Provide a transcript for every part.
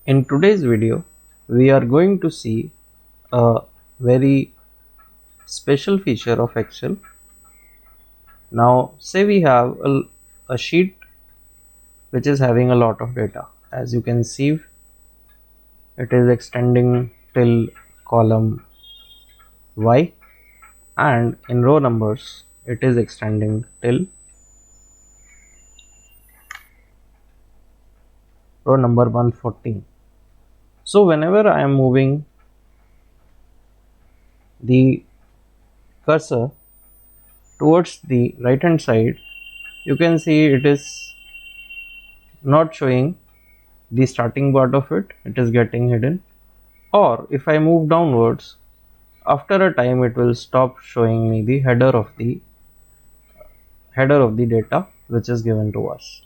In today's video, we are going to see a very special feature of Excel. Now, say we have a sheet which is having a lot of data. As you can see, it is extending till column Y, and in row numbers, it is extending till row number 114. So, whenever I am moving the cursor towards the right hand side, you can see it is not showing the starting part of it, it is getting hidden. Or if I move downwards, after a time it will stop showing me the header of the data which is given to us.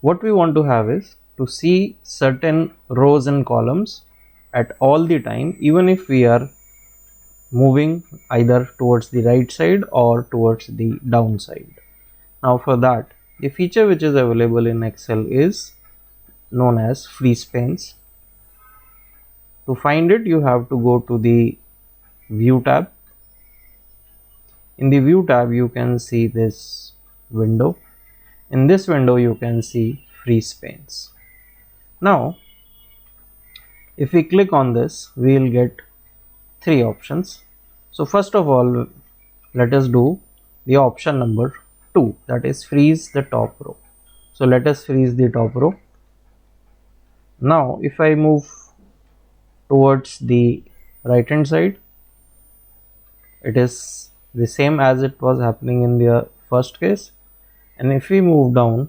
What we want to have is to see certain rows and columns at all the time, even if we are moving either towards the right side or towards the down side. Now for that, the feature which is available in Excel is known as freeze panes. To find it, you have to go to the View tab. In the View tab, you can see this window. In this window, you can see freeze panes. Now, if we click on this, we will get three options. So first of all, let us do the option number 2, that is freeze the top row. So let us freeze the top row. Now, if I move towards the right hand side, it is the same as it was happening in the first case, and if we move down,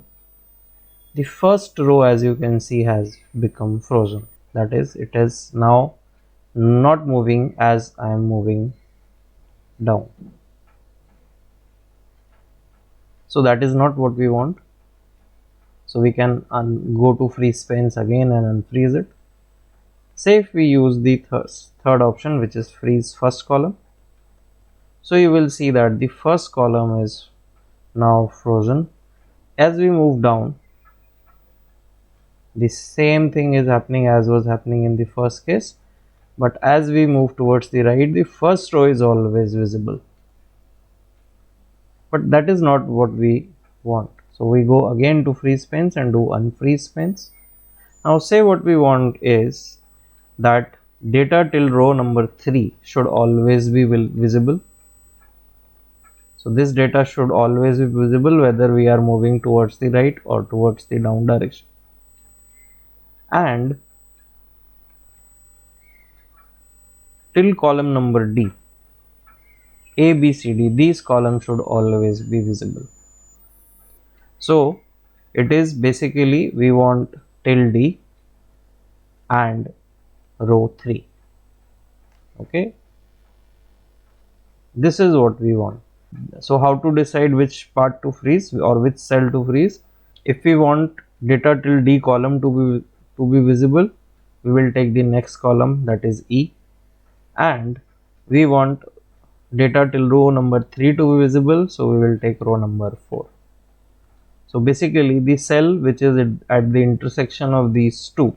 the first row, as you can see, has become frozen. That is, it is now not moving as I am moving down. So that is not what we want. So we can go to freeze panes again and unfreeze it. Say if we use the third option, which is freeze first column. So you will see that the first column is now frozen. As we move down, the same thing is happening as was happening in the first case, but as we move towards the right, the first row is always visible. But that is not what we want. So we go again to freeze panes and do unfreeze panes. Now say what we want is that data till row number 3 should always be visible. So this data should always be visible whether we are moving towards the right or towards the down direction. And till column number D, A, B, C, D, these columns should always be visible. So it is basically we want till D and row 3. Okay, this is what we want. So how to decide which part to freeze or which cell to freeze? If we want data till D column to be visible, we will take the next column, that is E, and we want data till row number 3 to be visible, so we will take row number 4. So basically the cell which is at the intersection of these two,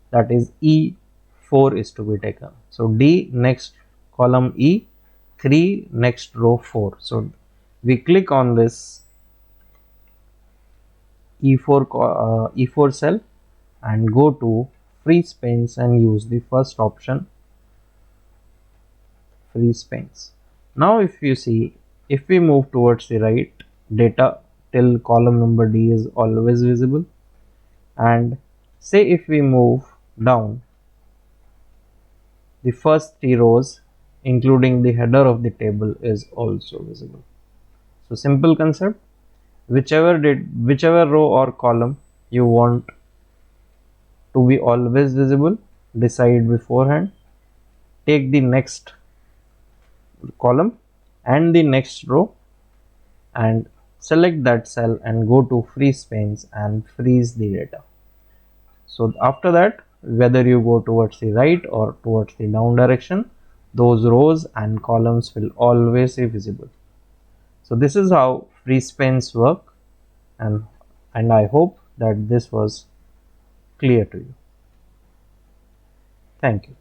that is E4, is to be taken. So D next column E, 3 next row 4. So we click on this E4 cell and go to freeze panes and use the first option, freeze panes. Now if you see, if we move towards the right, data till column number D is always visible, and say if we move down, the first 3 rows including the header of the table is also visible. So simple concept, whichever row or column you want to be always visible, decide beforehand, take the next column and the next row and select that cell and go to freeze panes and freeze the data. So after that, whether you go towards the right or towards the down direction, those rows and columns will always be visible. So this is how freeze panes work, and I hope that this was clear to you. Thank you.